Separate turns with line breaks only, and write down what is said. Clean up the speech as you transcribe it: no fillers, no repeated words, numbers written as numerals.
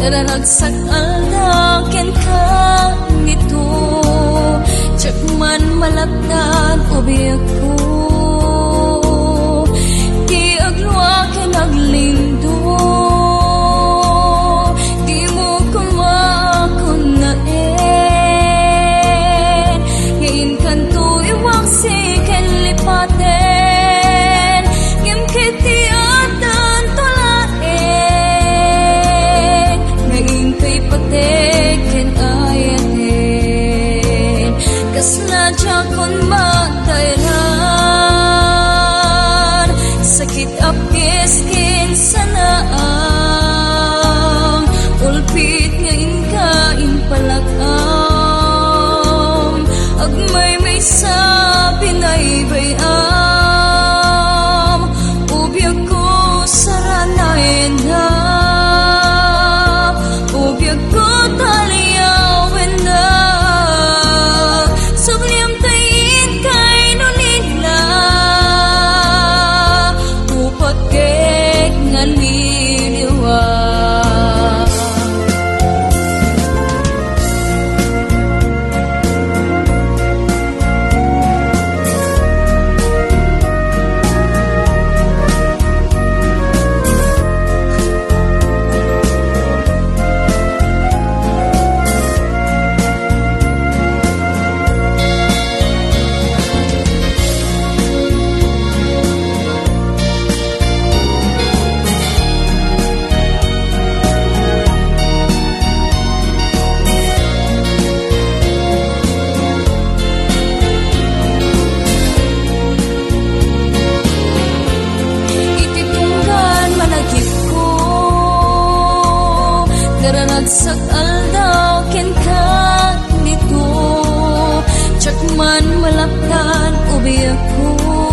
Naranagsak alda ken ka ngito, tsak man malagdan ubiyag ko. Di agluwa ken aglindo, di mo kumakon na ngayon kanto iwak si ken lipaten, ngem kiti atan tulaen, ngayon kay patek ken ayaten, kasna jakon magdailan, sakit apis kin sanaang, ulpit ngayon kain palakam, agmay may sabi na'y bayam, ubiyag ko saranayin na, ubiyag ko taliyawin na, subliam tayin kay nunila, upat kek ngan liliwa. Naranagsak aldaw ken ka nito, tsak man malapdan ubiyag ko.